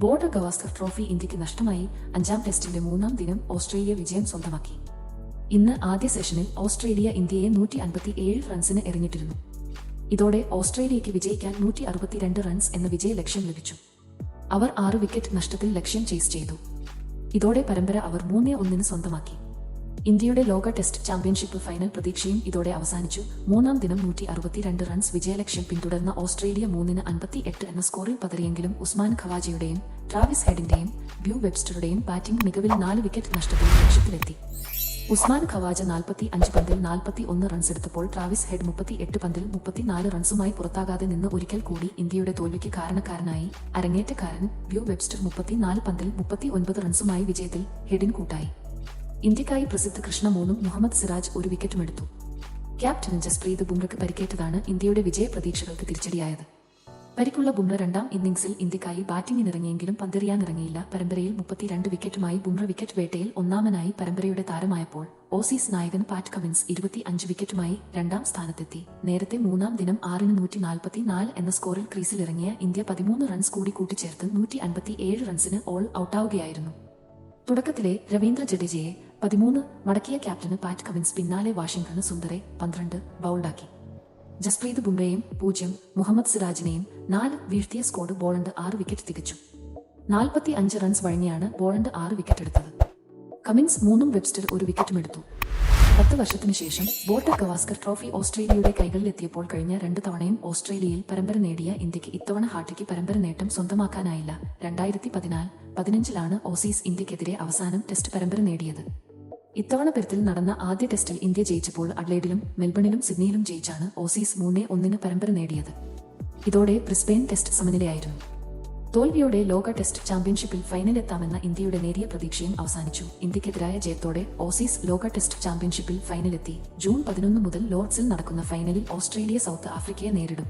Border Gavaskar trophy ഇന്ത്യക്ക് നഷ്ടമായി. 5ാം ടെസ്റ്റിന്റെ 3ാം ദിനം ഓസ്ട്രേലിയ വിജയം സ്വന്തമാക്കി. ഇന്ന് ആദ്യ സെഷനിൽ ഓസ്ട്രേലിയ ഇന്ത്യയെ 157 റൺസിന് എറിഞ്ഞിട്ടിരുന്നു. ഇതോടെ ഓസ്ട്രേലിയയ്ക്ക് വിജയിക്കാൻ 162 റൺസ് എന്ന വിജയ ലക്ഷ്യം ലഭിച്ചു. അവർ 6 വിക്കറ്റ് നഷ്ടത്തിൽ ലക്ഷ്യം ചേസ് ചെയ്തു. ഇതോടെ പരമ്പര അവർ 3-1 സ്വന്തമാക്കി. ഇന്ത്യയുടെ ലോക ടെസ്റ്റ് ചാമ്പ്യൻഷിപ്പ് ഫൈനൽ പ്രതീക്ഷയും ഇതോടെ അവസാനിച്ചു. 3ാം ദിനം 162 റൺസ് വിജയലക്ഷ്യം പിന്തുടർന്ന ഓസ്ട്രേലിയ 3-58 എന്ന സ്കോറിൽ പതറിയെങ്കിലും ഉസ്മാൻ ഖവാജയുടെയും ട്രാവിസ് ഹെഡിന്റെയും ബ്യൂ വെബ്സ്റ്ററുടെയും ബാറ്റിംഗ് മികവിൽ 4 വിക്കറ്റ് നഷ്ടത്തിൽ ലക്ഷ്യത്തിലെത്തി. ഉസ്മാൻ ഖവാജ 45 പന്തിൽ 41 റൺസ് എടുത്തപ്പോൾ ട്രാവിസ് ഹെഡ് 38 പന്തിൽ 34 റൺസുമായി പുറത്താകാതെ നിന്ന് ഒരിക്കൽ കൂടി ഇന്ത്യയുടെ തോൽവിക്ക് കാരണക്കാരനായി. അരങ്ങേറ്റക്കാരൻ ബ്യൂ വെബ്സ്റ്റർ 34 പന്തിൽ 39 റൺസുമായി വിജയത്തിൽ ഹെഡിന് കൂട്ടായി. ഇന്ത്യക്കായി പ്രസിദ്ധ് കൃഷ്ണ 3ഉം മുഹമ്മദ് സിറാജ് 1 വിക്കറ്റുമെടുത്തു. ക്യാപ്റ്റൻ ജസ്പ്രീത് ബുംറയ്ക്ക് പരിക്കേറ്റതാണ് ഇന്ത്യയുടെ വിജയ പ്രതീക്ഷകൾക്ക് തിരിച്ചടിയായത്. പരിക്കുള്ള ബുംറ 2ാം ഇന്നിംഗ്സിൽ ഇന്ത്യക്കായി ബാറ്റിംഗിനിറങ്ങിയെങ്കിലും പന്തെറിയാനിറങ്ങിയില്ല. പരമ്പരയിൽ 32 വിക്കറ്റുമായി ബുംറ വിക്കറ്റ് വേട്ടയിൽ ഒന്നാമനായി പരമ്പരയുടെ താരമായപ്പോൾ ഓസീസ് നായകൻ പാറ്റ് കമിൻസ് 25 വിക്കറ്റുമായി 2ാം സ്ഥാനത്തെത്തി. നേരത്തെ 3ാം ദിനം 6-144 എന്ന സ്കോറിൽ ക്രീസിലിറങ്ങിയ ഇന്ത്യ 13 റൺസ് കൂടി കൂട്ടിച്ചേർത്ത് 157 റൺസിന് ഓൾ ഔട്ടാവുകയായിരുന്നു. തുടക്കത്തിലെ രവീന്ദ്ര ജഡേജയെ 13 മടക്കിയ ക്യാപ്റ്റന് പാറ്റ് കമിൻസ് പിന്നാലെ വാഷിംഗ്ടണ് സുന്ദറെ 12 ബൗൾഡാക്കി. ജസ്പ്രീത് ബുംറയെയും 0, മുഹമ്മദ് സിറാജിനെയും 4 വീഴ്ത്തിയ സ്കോഡ് ബോളണ്ട് 6 വിക്കറ്റ് തികച്ചു. 45 റൺസ് വഴങ്ങിയാണ് ബോളണ്ട് 6 വിക്കറ്റ് എടുത്തത്. കമിൻസ് 3ഉം വെബ്സ്റ്റർ 1 വിക്കറ്റുമെടുത്തു. 10 വർഷത്തിനു ശേഷം ബോർഡർ ഗവാസ്കർ ട്രോഫി ഓസ്ട്രേലിയയുടെ കൈകളിലെത്തിയപ്പോൾ കഴിഞ്ഞ 2 തവണയും ഓസ്ട്രേലിയയിൽ പരമ്പര നേടിയ ഇന്ത്യക്ക് ഇത്തവണ ഹാട്രിക്ക് പരമ്പര നേട്ടം സ്വന്തമാക്കാനായില്ല. 2014-15 ഓസീസ് ഇന്ത്യക്കെതിരെ അവസാനം ടെസ്റ്റ് പരമ്പര നേടിയത്. ഇത്തവണ പെർത്തിൽ നടന്ന ആദ്യ ടെസ്റ്റിൽ ഇന്ത്യ ജയിച്ചപ്പോൾ അഡ്ലേഡിലും മെൽബണിലും സിഡ്നിയിലും ജയിച്ചാണ് ഓസീസ് 3-1 പരമ്പര നേടിയത്. ഇതോടെ ബ്രിസ്ബെയിൻ ടെസ്റ്റ് സമനിലയായിരുന്നു. തോൽവിയോടെ ലോക ടെസ്റ്റ് ചാമ്പ്യൻഷിപ്പിൽ ഫൈനലെത്താമെന്ന ഇന്ത്യയുടെ നേരിയ പ്രതീക്ഷയും അവസാനിച്ചു. ഇന്ത്യക്കെതിരായ ജയത്തോടെ ഓസീസ് ലോക ടെസ്റ്റ് ചാമ്പ്യൻഷിപ്പിൽ ഫൈനലെത്തി. ജൂൺ 11 മുതൽ ലോർഡ്സിൽ നടക്കുന്ന ഫൈനലിൽ ഓസ്ട്രേലിയ സൗത്ത് ആഫ്രിക്കയെ നേരിടും.